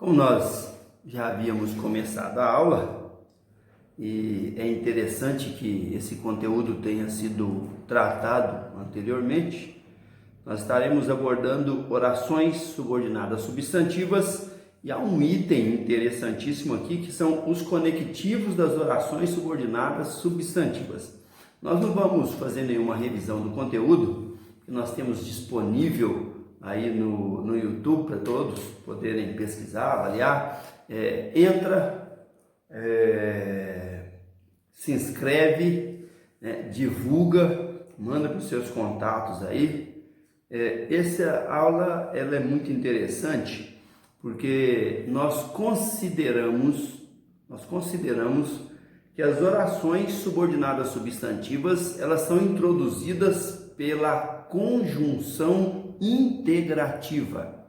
Como nós já havíamos começado a aula, e é interessante que esse conteúdo tenha sido tratado anteriormente, nós estaremos abordando orações subordinadas substantivas, e há um item interessantíssimo aqui que são os conectivos das orações subordinadas substantivas. Nós não vamos fazer nenhuma revisão do conteúdo que nós temos disponível aí no YouTube para todos poderem pesquisar, avaliar. Se inscreve, divulga, manda para os seus contatos aí. Essa aula ela é muito interessante porque nós consideramos que as orações subordinadas substantivas elas são introduzidas pela conjunção integrativa,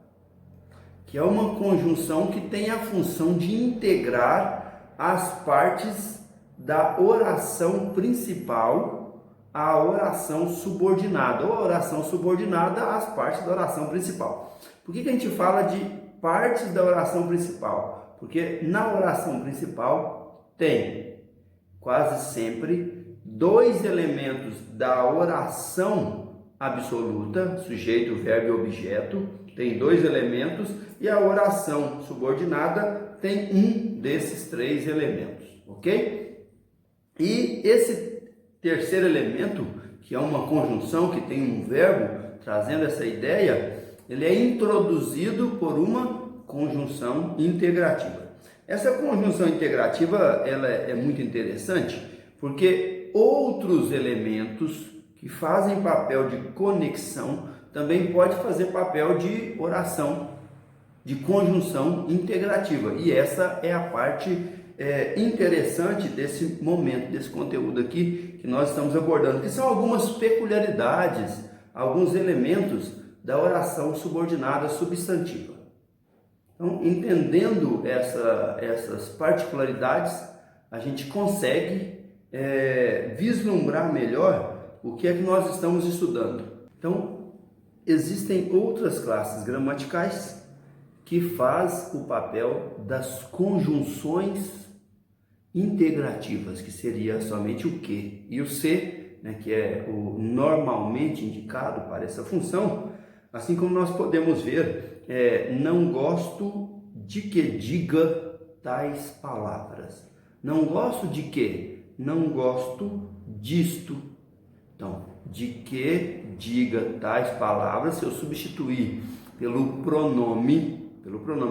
que é uma conjunção que tem a função de integrar as partes da oração principal à oração subordinada, ou a oração subordinada às partes da oração principal. Por que a gente fala de partes da oração principal? Porque na oração principal tem quase sempre dois elementos da oração absoluta, sujeito, verbo e objeto, tem dois elementos, e a oração subordinada tem um desses três elementos, ok? E esse terceiro elemento, que é uma conjunção que tem um verbo trazendo essa ideia, ele é introduzido por uma conjunção integrativa. Essa conjunção integrativa ela é muito interessante porque outros elementos que fazem papel de conexão também pode fazer papel de oração, de conjunção integrativa. E essa é a parte interessante desse momento, desse conteúdo aqui que nós estamos abordando, que são algumas peculiaridades, alguns elementos da oração subordinada substantiva. Então, entendendo essas particularidades, a gente consegue vislumbrar melhor o que é que nós estamos estudando. Então, existem outras classes gramaticais que faz o papel das conjunções integrativas, que seria somente o que e o se, que é o normalmente indicado para essa função. Assim como nós podemos ver, não gosto de que diga tais palavras. Não gosto de que? Não gosto disto. Então, de que diga tais palavras, se eu substituir pelo pronome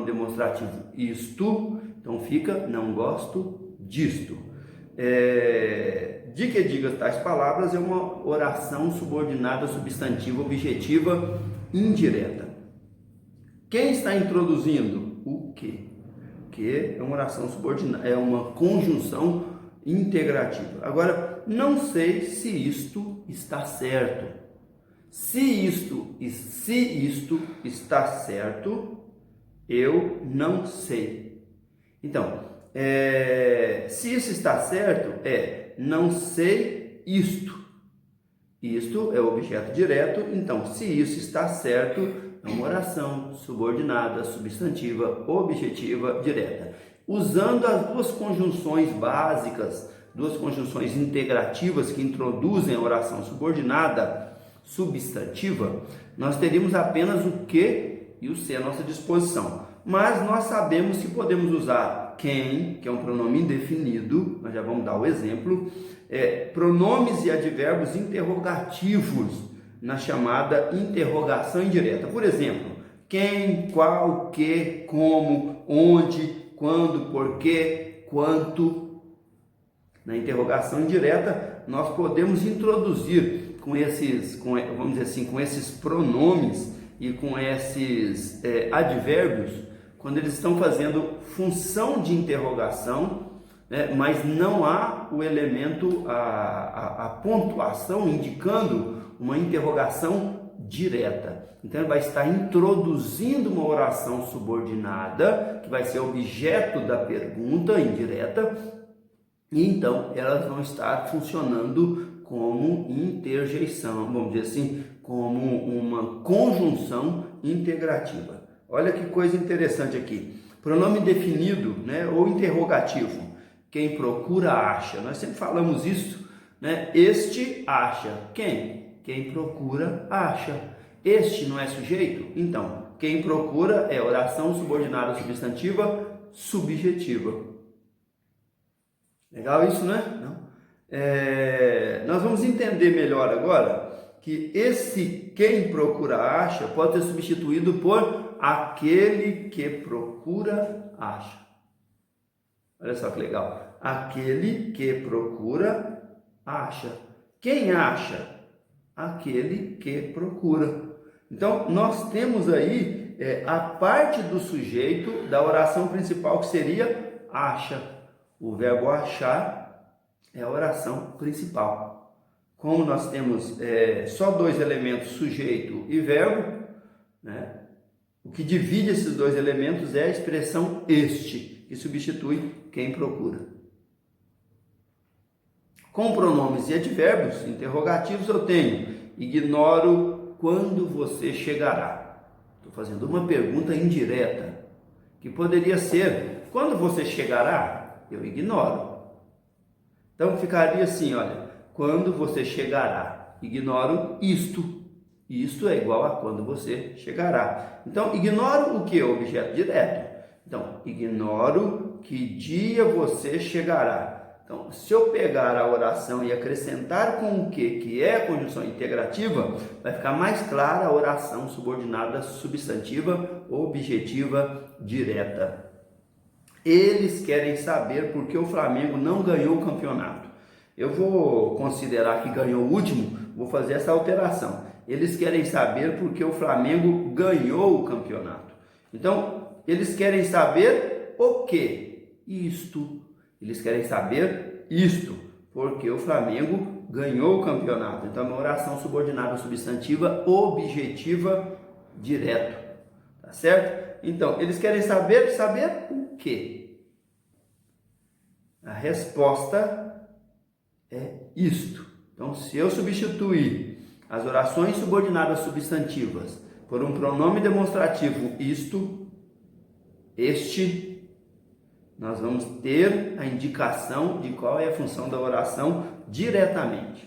demonstrativo isto, então fica não gosto disto. De que diga tais palavras é uma oração subordinada substantiva objetiva indireta. Quem está introduzindo o que? O que é uma oração subordinada, é uma conjunção integrativa. Agora, não sei se isto está certo. Se isto está certo, eu não sei. Então, se isso está certo, não sei isto. Isto é o objeto direto, então, se isso está certo, é uma oração subordinada, substantiva, objetiva, direta. Usando as duas conjunções básicas, duas conjunções integrativas que introduzem a oração subordinada substantiva, nós teríamos apenas o que e o se à nossa disposição. Mas nós sabemos que podemos usar quem, que é um pronome indefinido, nós já vamos dar o exemplo, pronomes e advérbios interrogativos na chamada interrogação indireta. Por exemplo, quem, qual, que, como, onde, quando, porquê, quanto. Na interrogação indireta, nós podemos introduzir com esses pronomes e com esses advérbios, quando eles estão fazendo função de interrogação, mas não há o elemento, a pontuação indicando uma interrogação direta. Então, ele vai estar introduzindo uma oração subordinada, que vai ser objeto da pergunta indireta, e então elas vão estar funcionando como interjeição, vamos dizer assim, como uma conjunção integrativa. Olha que coisa interessante aqui. Pronome definido, né, ou interrogativo. Quem procura acha. Nós sempre falamos isso, né? Este acha. Quem? Quem procura acha. Este não é sujeito? Então, quem procura é oração subordinada substantiva subjetiva. Legal isso, né? Não? Nós vamos entender melhor agora que esse quem procura acha pode ser substituído por aquele que procura acha. Olha só que legal. Aquele que procura acha. Quem acha? Aquele que procura. Então, nós temos aí a parte do sujeito da oração principal, que seria acha. O verbo achar é a oração principal. Como nós temos só dois elementos, sujeito e verbo, né? O que divide esses dois elementos é a expressão este, que substitui quem procura. Com pronomes e advérbios interrogativos eu tenho: ignoro quando você chegará. Estou fazendo uma pergunta indireta, que poderia ser: quando você chegará? Eu ignoro. Então ficaria assim, olha: quando você chegará? Ignoro isto. Isto é igual a quando você chegará. Então, ignoro o que? O objeto direto. Então, ignoro que dia você chegará. Então, se eu pegar a oração e acrescentar com o que é a conjunção integrativa, vai ficar mais clara a oração subordinada substantiva objetiva direta. Eles querem saber por que o Flamengo não ganhou o campeonato. Eu vou considerar que ganhou o último, vou fazer essa alteração. Eles querem saber por que o Flamengo ganhou o campeonato. Então, eles querem saber o quê? Isto. Eles querem saber isto, porque o Flamengo ganhou o campeonato. Então, é uma oração subordinada substantiva objetiva direto. Tá certo? Então, eles querem saber o quê? A resposta é isto. Então, se eu substituir as orações subordinadas substantivas por um pronome demonstrativo isto, este, nós vamos ter a indicação de qual é a função da oração diretamente.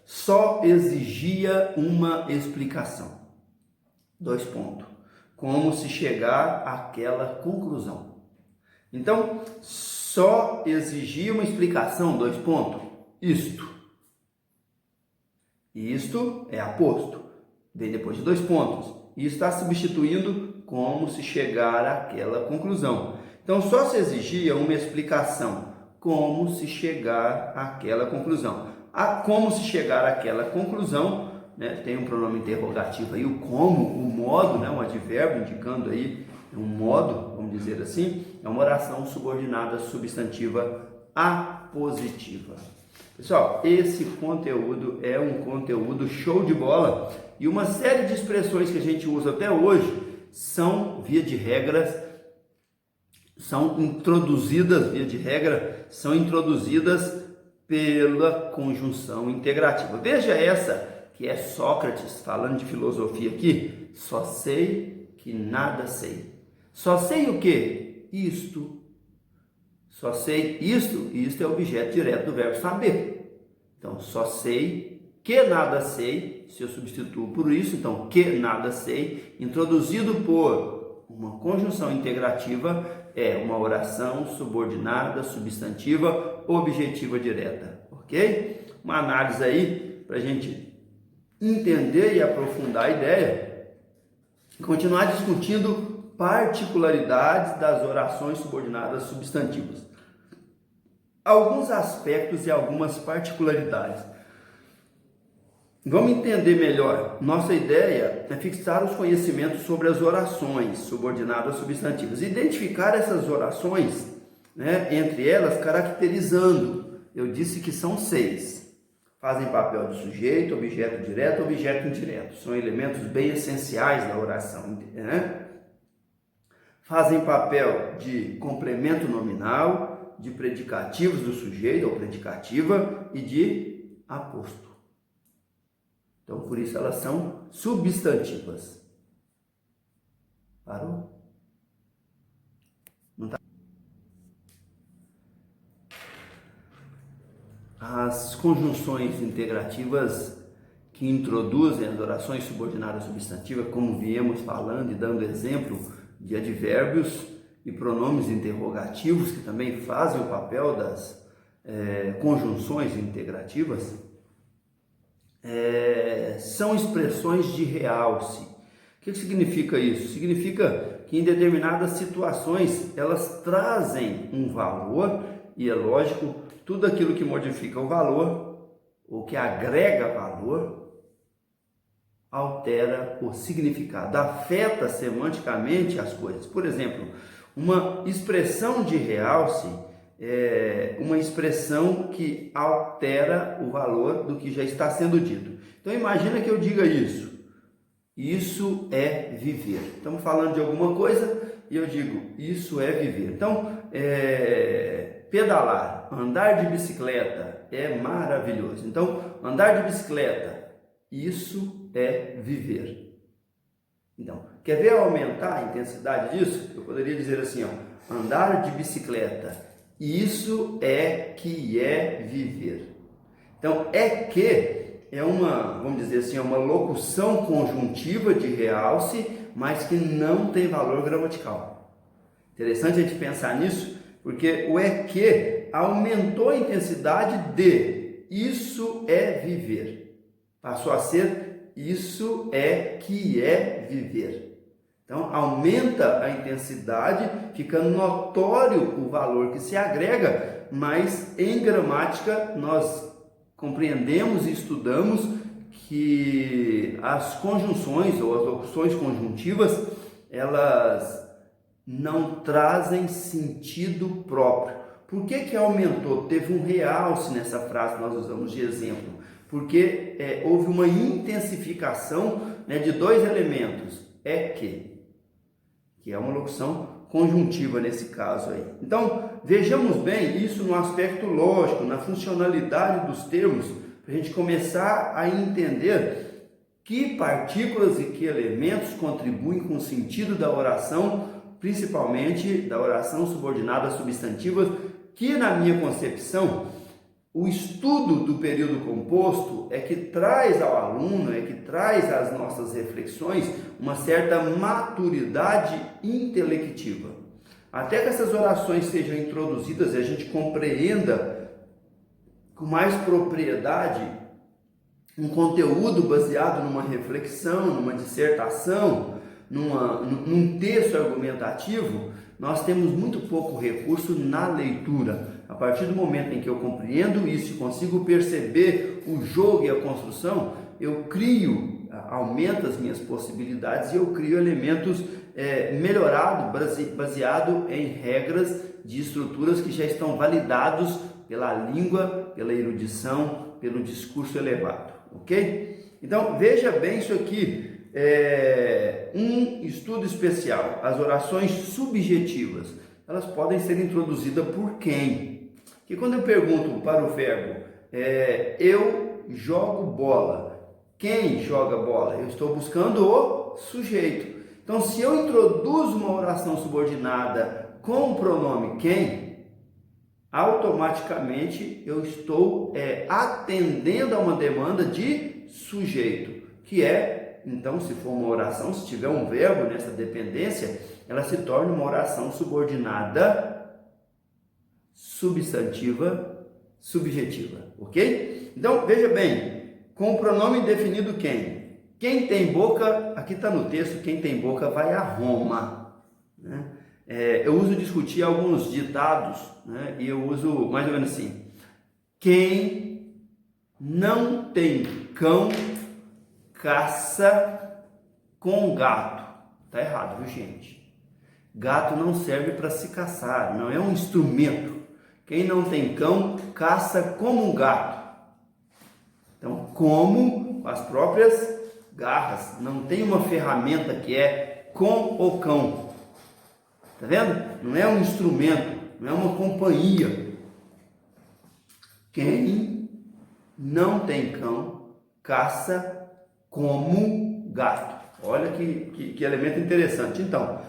Só exigia uma explicação. 2 pontos. Como se chegar àquela conclusão. Então, só exigia uma explicação, 2 pontos. Isto. Isto é aposto. Vem depois de 2 pontos. E está substituindo como se chegar àquela conclusão. Então, só se exigia uma explicação. Como se chegar àquela conclusão. Como se chegar àquela conclusão, né, tem um pronome interrogativo aí, o como, o modo, né, um advérbio indicando aí um modo, vamos dizer assim, é uma oração subordinada substantiva apositiva. Pessoal, esse conteúdo é um conteúdo show de bola e uma série de expressões que a gente usa até hoje são, via de regra, são introduzidas pela conjunção integrativa. Veja essa, que é Sócrates falando de filosofia aqui: só sei que nada sei. Só sei o quê? Isto. Só sei isto, e isto é objeto direto do verbo saber. Então, só sei que nada sei, se eu substituo por isso, então, que nada sei, introduzido por uma conjunção integrativa, é uma oração subordinada, substantiva, objetiva direta, ok? Uma análise aí para a gente entender e aprofundar a ideia e continuar discutindo particularidades das orações subordinadas substantivas. Alguns aspectos e algumas particularidades. Vamos entender melhor. Nossa ideia é fixar os conhecimentos sobre as orações subordinadas substantivas, identificar essas orações, né, entre elas caracterizando. Eu disse que são 6. Fazem papel de sujeito, objeto direto, objeto indireto. São elementos bem essenciais da oração, né? Fazem papel de complemento nominal, de predicativos do sujeito ou predicativa e de aposto. Então, por isso elas são substantivas. Parou? Não tá? As conjunções integrativas que introduzem as orações subordinadas substantivas, como viemos falando e dando exemplo de advérbios e pronomes interrogativos, que também fazem o papel das conjunções integrativas, são expressões de realce. O que significa isso? Significa que em determinadas situações elas trazem um valor, e é lógico, tudo aquilo que modifica o valor, ou que agrega valor, altera o significado, afeta semanticamente as coisas. Por exemplo, uma expressão de realce é uma expressão que altera o valor do que já está sendo dito. Então imagina que eu diga isso. Isso é viver. Estamos falando de alguma coisa e eu digo, isso é viver. Então, pedalar, andar de bicicleta é maravilhoso. Então, andar de bicicleta, isso é viver. Então, quer ver aumentar a intensidade disso? Eu poderia dizer assim, ó, andar de bicicleta, isso é que é viver. Então, é que é uma, vamos dizer assim, é uma locução conjuntiva de realce, mas que não tem valor gramatical. Interessante a gente pensar nisso, porque o é que aumentou a intensidade de isso é viver. Passou a ser isso é que é viver. Então, aumenta a intensidade, ficando notório o valor que se agrega, mas em gramática nós compreendemos e estudamos que as conjunções ou as locuções conjuntivas, elas não trazem sentido próprio. Por que aumentou? Teve um realce nessa frase que nós usamos de exemplo. Porque houve uma intensificação, de dois elementos. É que é uma locução conjuntiva nesse caso aí. Então, vejamos bem isso no aspecto lógico, na funcionalidade dos termos, para a gente começar a entender que partículas e que elementos contribuem com o sentido da oração, principalmente da oração subordinada substantiva, que na minha concepção, o estudo do período composto é que traz ao aluno, é que traz às nossas reflexões uma certa maturidade intelectiva. Até que essas orações sejam introduzidas e a gente compreenda com mais propriedade um conteúdo baseado numa reflexão, numa dissertação, num texto argumentativo, nós temos muito pouco recurso na leitura. A partir do momento em que eu compreendo isso e consigo perceber o jogo e a construção, eu crio, aumento as minhas possibilidades e eu crio elementos melhorados, baseado em regras de estruturas que já estão validados pela língua, pela erudição, pelo discurso elevado, ok? Então, veja bem isso aqui. Um estudo especial, as orações subjetivas, elas podem ser introduzidas por quem? Porque quando eu pergunto para o verbo, eu jogo bola, quem joga bola? Eu estou buscando o sujeito. Então, se eu introduzo uma oração subordinada com o pronome quem, automaticamente eu estou atendendo a uma demanda de sujeito, que então, se for uma oração, se tiver um verbo nessa dependência, ela se torna uma oração subordinada substantiva subjetiva, ok? Então, veja bem, com o pronome definido quem? Quem tem boca, aqui está no texto, quem tem boca vai a Roma, né? Eu uso discutir alguns ditados, né? E eu uso mais ou menos assim: quem não tem cão caça com gato. Tá errado, viu, gente? Gato não serve para se caçar, não é um instrumento. Quem não tem cão caça como um gato. Então, como com as próprias garras, não tem uma ferramenta que é com o cão. Tá vendo? Não é um instrumento, não é uma companhia. Quem não tem cão caça como gato. Olha que elemento interessante. Então,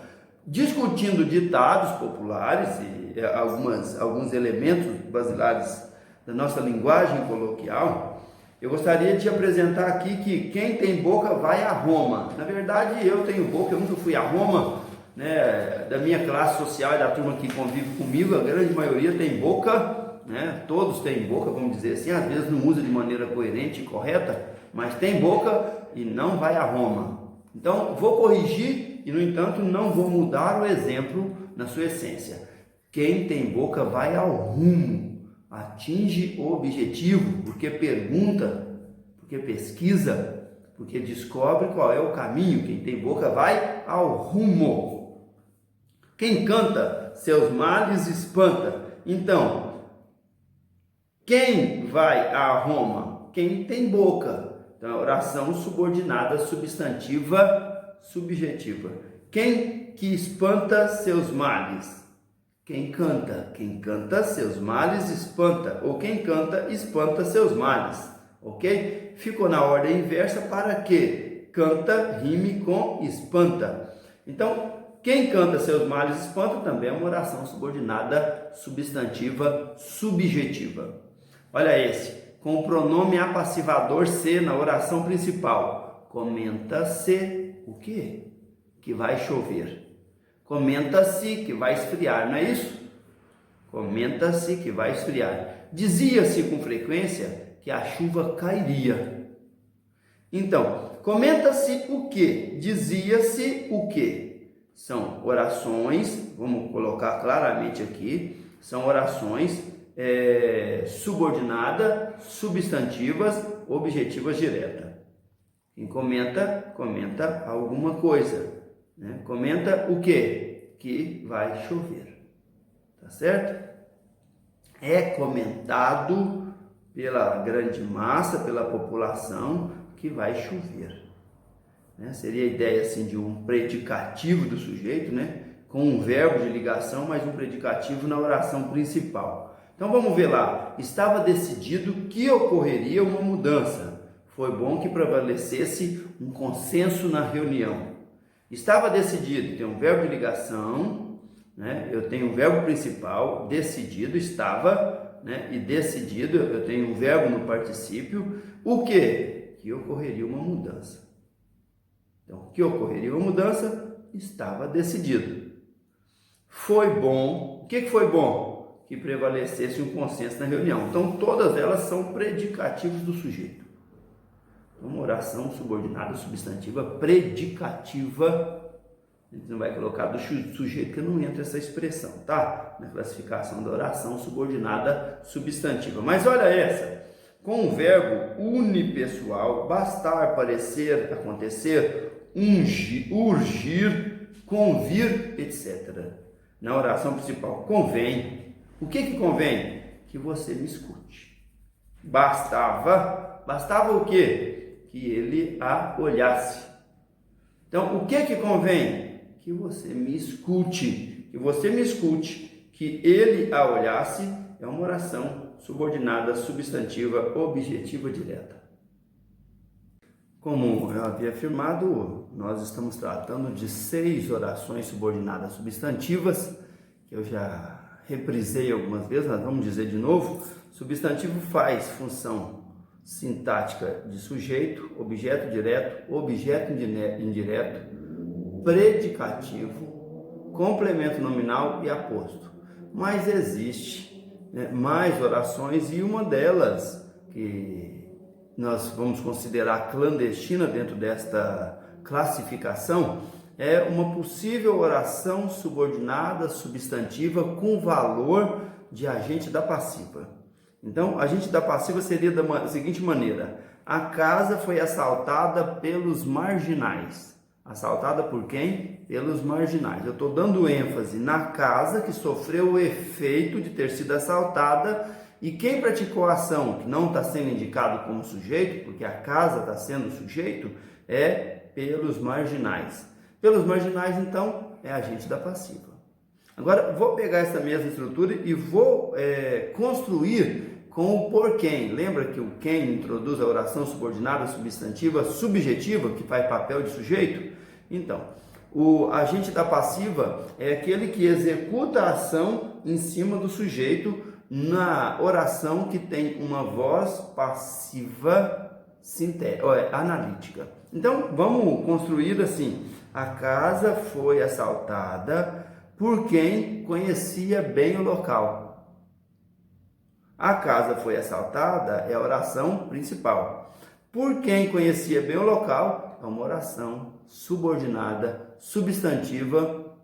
discutindo ditados populares e alguns elementos basilares da nossa linguagem coloquial, eu gostaria de apresentar aqui que quem tem boca vai a Roma. Na verdade, eu tenho boca, eu nunca fui a Roma, né? Da minha classe social e da turma que convive comigo, a grande maioria tem boca, né? Todos têm boca, vamos dizer assim, às vezes não usa de maneira coerente e correta, mas tem boca e não vai a Roma. Então, vou corrigir e, no entanto, não vou mudar o exemplo na sua essência. Quem tem boca vai ao rumo, atinge o objetivo, porque pergunta, porque pesquisa, porque descobre qual é o caminho. Quem tem boca vai ao rumo. Quem canta, seus males espanta. Então, quem vai a Roma? Quem tem boca. Então, oração subordinada, substantiva, subjetiva. Quem que espanta seus males? Quem canta seus males espanta, ou quem canta espanta seus males, ok? Ficou na ordem inversa para que canta rime com espanta. Então, quem canta seus males espanta também é uma oração subordinada, substantiva, subjetiva. Olha esse, com o pronome apassivador se na oração principal. Comenta-se o quê? Que vai chover. Comenta-se que vai esfriar, não é isso? Comenta-se que vai esfriar. Dizia-se com frequência que a chuva cairia. Então, comenta-se o quê? Dizia-se o quê? São orações, vamos colocar claramente aqui, são orações subordinadas, substantivas, objetivas diretas. Quem comenta alguma coisa. Né? Comenta o quê? Que vai chover, tá certo? É comentado pela grande massa, pela população, que vai chover, né? Seria a ideia assim de um predicativo do sujeito, né? Com um verbo de ligação, mas um predicativo na oração principal. Então vamos ver lá. Estava decidido que ocorreria uma mudança. Foi bom que prevalecesse um consenso na reunião. Estava decidido, tem um verbo de ligação, né? Eu tenho um verbo principal, decidido, estava, né? E decidido, eu tenho um verbo no particípio. O quê? Que ocorreria uma mudança. Então, que ocorreria uma mudança, estava decidido. Foi bom, o que foi bom? Que prevalecesse um consenso na reunião. Então, todas elas são predicativos do sujeito. Uma oração subordinada, substantiva, predicativa. A gente não vai colocar do sujeito, que não entra essa expressão, tá? Na classificação da oração subordinada, substantiva. Mas olha essa. Com o verbo unipessoal, bastar, parecer, acontecer, ungir, urgir, convir, etc. Na oração principal, convém. O que convém? Que você me escute. Bastava o quê? Que ele a olhasse. Então, o que convém? Que você me escute. Que você me escute. Que ele a olhasse é uma oração subordinada, substantiva, objetiva, direta. Como eu havia afirmado, nós estamos tratando de 6 orações subordinadas substantivas, que eu já reprisei algumas vezes, mas vamos dizer de novo. Substantivo faz função sintática de sujeito, objeto direto, objeto indireto, predicativo, complemento nominal e aposto. Mas existe, né, mais orações, e uma delas que nós vamos considerar clandestina dentro desta classificação é uma possível oração subordinada substantiva com valor de agente da passiva. Então, agente da passiva seria da seguinte maneira: a casa foi assaltada pelos marginais. Assaltada por quem? Pelos marginais. Eu estou dando ênfase na casa que sofreu o efeito de ter sido assaltada, e quem praticou a ação, que não está sendo indicado como sujeito, porque a casa está sendo sujeito, é pelos marginais. Pelos marginais, então, é agente da passiva. Agora, vou pegar essa mesma estrutura e vou construir com o por quem. Lembra que o quem introduz a oração subordinada substantiva subjetiva, que faz papel de sujeito? Então, o agente da passiva é aquele que executa a ação em cima do sujeito na oração que tem uma voz passiva analítica. Então, vamos construir assim: a casa foi assaltada por quem conhecia bem o local. A casa foi assaltada é a oração principal. Por quem conhecia bem o local é uma oração subordinada substantiva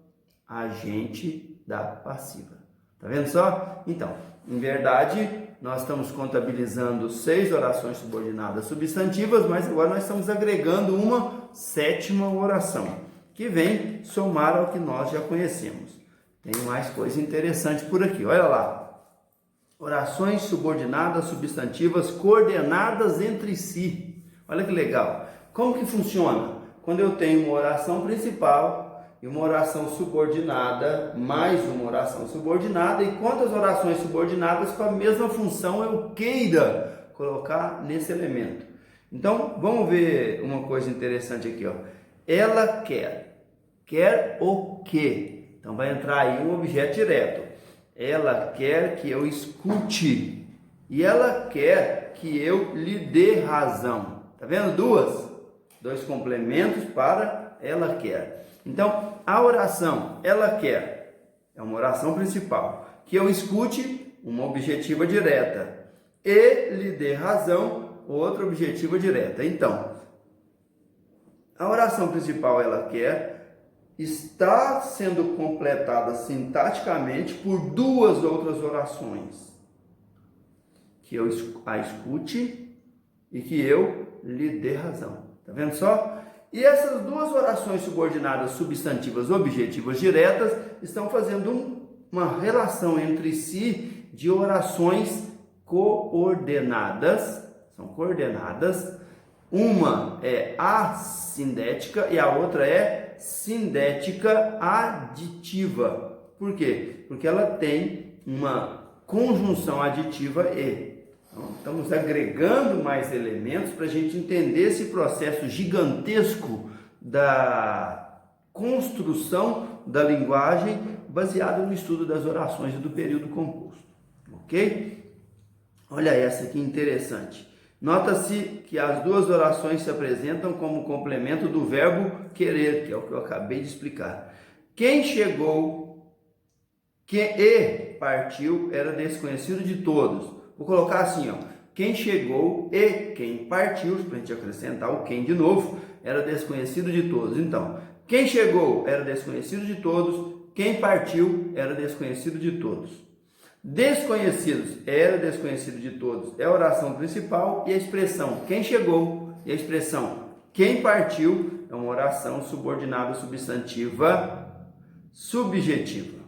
agente da passiva. Tá vendo só? Então, em verdade, nós estamos contabilizando 6 orações subordinadas substantivas, mas agora nós estamos agregando uma 7ª oração, que vem somar ao que nós já conhecemos. Tem mais coisa interessante por aqui, olha lá. Orações subordinadas substantivas coordenadas entre si. Olha que legal. Como que funciona? Quando eu tenho uma oração principal e uma oração subordinada, mais uma oração subordinada, e quantas orações subordinadas com a mesma função eu queira colocar nesse elemento. Então, vamos ver uma coisa interessante aqui, ó. Ela quer. Quer o quê? Então, vai entrar aí um objeto direto. Ela quer que eu escute. E ela quer que eu lhe dê razão. Tá vendo? Dois complementos para ela quer. Então, a oração ela quer é uma oração principal. Que eu escute, uma objetiva direta. E lhe dê razão, outra objetiva direta. Então, a oração principal ela quer está sendo completada sintaticamente por 2 outras orações. Que eu a escute e que eu lhe dê razão. Tá vendo só? E essas 2 orações subordinadas substantivas objetivas diretas estão fazendo uma relação entre si de orações coordenadas. São coordenadas. Uma é assindética e a outra é sindética aditiva. Por quê? Porque ela tem uma conjunção aditiva e. Então, estamos agregando mais elementos para a gente entender esse processo gigantesco da construção da linguagem baseado no estudo das orações e do período composto. Ok? Olha essa que interessante. Nota-se que as 2 orações se apresentam como complemento do verbo querer, que é o que eu acabei de explicar. Quem chegou e partiu era desconhecido de todos. Vou colocar assim, ó. Quem chegou e quem partiu, para a gente acrescentar o quem de novo, era desconhecido de todos. Então, quem chegou era desconhecido de todos, quem partiu era desconhecido de todos. Desconhecidos era desconhecido de todos. É a oração principal e a expressão quem chegou e a expressão quem partiu é uma oração subordinada substantiva subjetiva.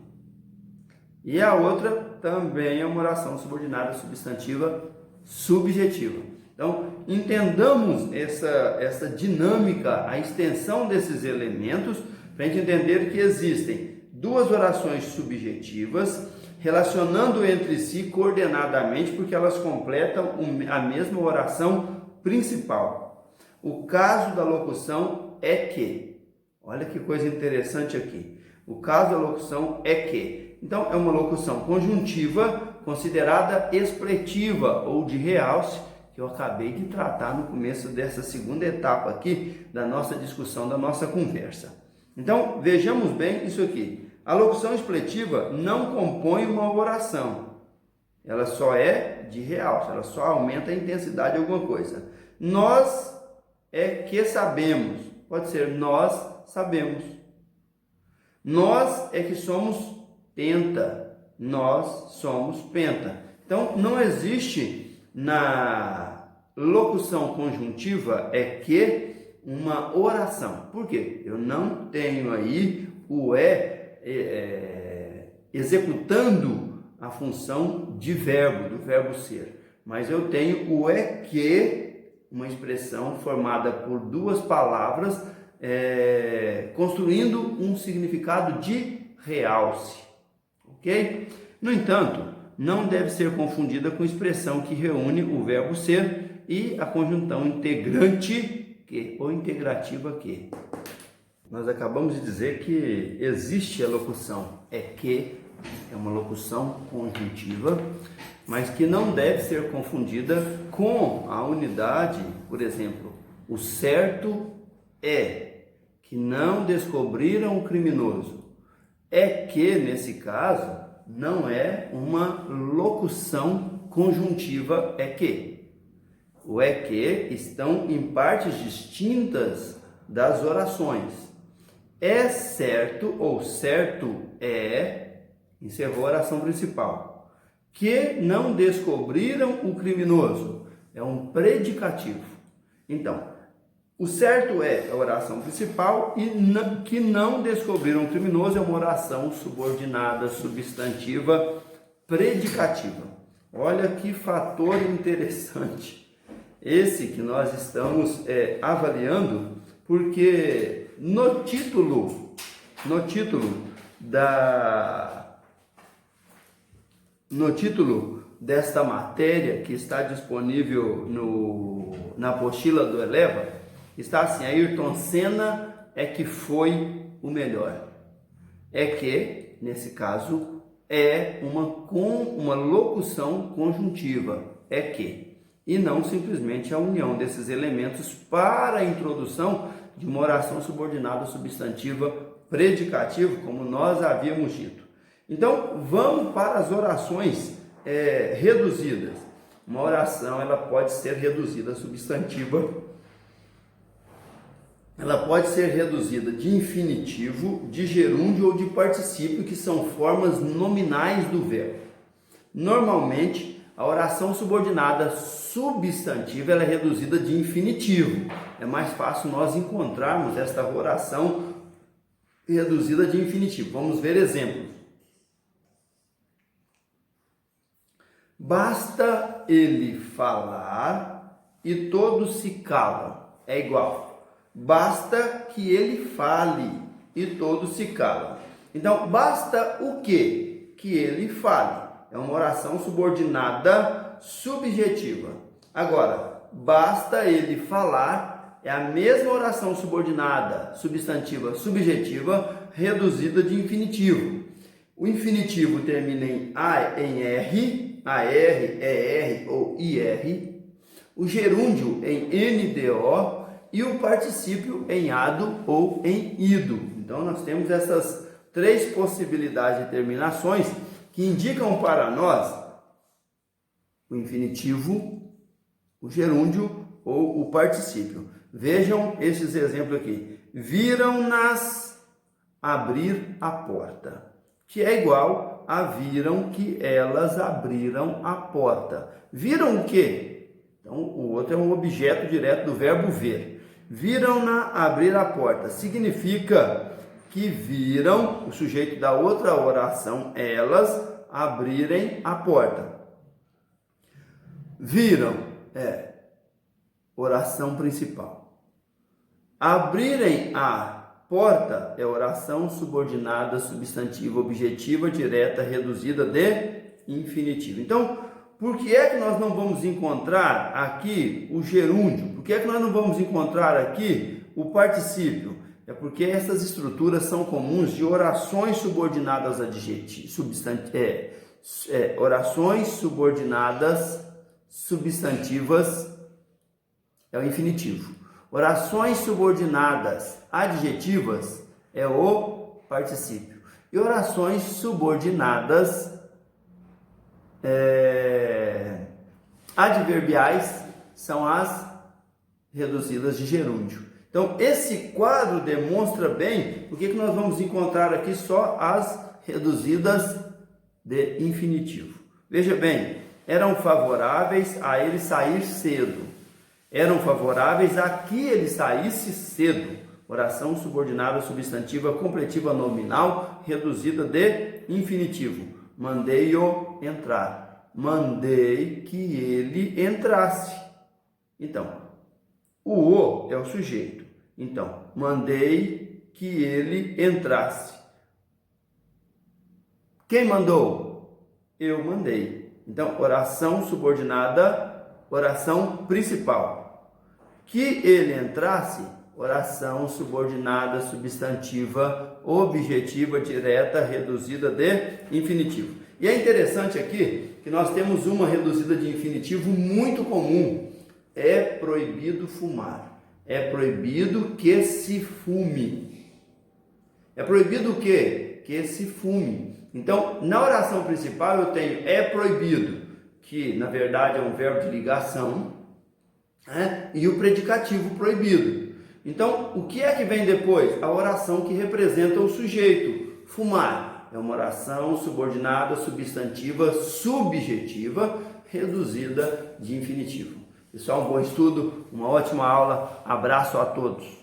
E a outra também é uma oração subordinada substantiva subjetiva. Então, entendamos essa dinâmica, a extensão desses elementos, para a gente entender que existem 2 orações subjetivas relacionando entre si coordenadamente, porque elas completam a mesma oração principal. O caso da locução é que. Olha que coisa interessante aqui. O caso da locução é que. Então, é uma locução conjuntiva considerada expletiva ou de realce, que eu acabei de tratar no começo dessa segunda etapa aqui da nossa discussão, da nossa conversa. Então, vejamos bem isso aqui. A locução expletiva não compõe uma oração. Ela só é de realce, ela só aumenta a intensidade de alguma coisa. Nós é que sabemos. Pode ser nós sabemos. Nós é que somos penta, nós somos penta. Então, não existe na locução conjuntiva é que uma oração. Por quê? Eu não tenho aí o executando a função de verbo, do verbo ser. Mas eu tenho o é que, uma expressão formada por 2 palavras, construindo um significado de realce. Ok? No entanto, não deve ser confundida com expressão que reúne o verbo ser e a conjunção integrante que ou integrativa que. Nós acabamos de dizer que existe a locução é que, é uma locução conjuntiva, mas que não deve ser confundida com a unidade, por exemplo, o certo é que não descobriram o criminoso. É que, nesse caso, não é uma locução conjuntiva é que. O é que estão em partes distintas das orações. É certo ou certo é, encerrou a oração principal. Que não descobriram o criminoso é um predicativo. Então, o certo é a oração principal e que não descobriram o criminoso é uma oração subordinada, substantiva, predicativa. Olha que fator interessante esse que nós estamos avaliando, porque no título desta matéria que está disponível na apostila do Eleva, está assim: Ayrton Senna é que foi o melhor. É que, nesse caso, é uma locução conjuntiva, é que, e não simplesmente a união desses elementos para a introdução de uma oração subordinada substantiva predicativa, como nós havíamos dito. Então, vamos para as orações reduzidas. Uma oração ela pode ser reduzida substantiva, ela pode ser reduzida de infinitivo, de gerúndio ou de particípio, que são formas nominais do verbo. Normalmente, a oração subordinada substantiva ela é reduzida de infinitivo. É mais fácil nós encontrarmos esta oração reduzida de infinitivo. Vamos ver exemplos. Basta ele falar e todos se calam. É igual. Basta que ele fale e todos se calam. Então, basta o quê? Que ele fale. É uma oração subordinada subjetiva. Agora, basta ele falar é a mesma oração subordinada substantiva subjetiva reduzida de infinitivo. O infinitivo termina em R, AR, ER ou IR. O gerúndio em NDO e o particípio em ado ou em ido. Então, nós temos essas três possibilidades de terminações que indicam para nós o infinitivo, o gerúndio ou o particípio. Vejam esses exemplos aqui. Viram-nas abrir a porta, que é igual a viram que elas abriram a porta. Viram o quê? Então, o outro é um objeto direto do verbo ver. Viram-na abrir a porta. Significa que viram, o sujeito da outra oração, elas abrirem a porta. Viram, oração principal. Abrirem a porta é oração subordinada, substantiva, objetiva, direta, reduzida de infinitivo. Então, por que é que nós não vamos encontrar aqui o gerúndio? Por que é que nós não vamos encontrar aqui o particípio? É porque essas estruturas são comuns de orações subordinadas orações subordinadas substantivas é o infinitivo. Orações subordinadas adjetivas é o particípio. E orações subordinadas adverbiais são as reduzidas de gerúndio. Então, esse quadro demonstra bem o que nós vamos encontrar aqui só as reduzidas de infinitivo. Veja bem, eram favoráveis a ele sair cedo. Eram favoráveis a que ele saísse cedo. Oração subordinada substantiva completiva nominal reduzida de infinitivo. Mandei-o entrar. Mandei que ele entrasse. Então, o é o sujeito. Então, mandei que ele entrasse. Quem mandou? eu mandei. Então, oração subordinada, oração principal. Que ele entrasse, oração subordinada, substantiva, objetiva, direta, reduzida de infinitivo. E é interessante aqui que nós temos uma reduzida de infinitivo muito comum. É proibido fumar. É proibido que se fume. É proibido o quê? Que se fume. Então, na oração principal eu tenho é proibido, que na verdade é um verbo de ligação, né? E o predicativo proibido. Então, o que é que vem depois? A oração que representa o sujeito. Fumar é uma oração subordinada, substantiva, subjetiva, reduzida de infinitivo. Pessoal, um bom estudo, uma ótima aula. Abraço a todos.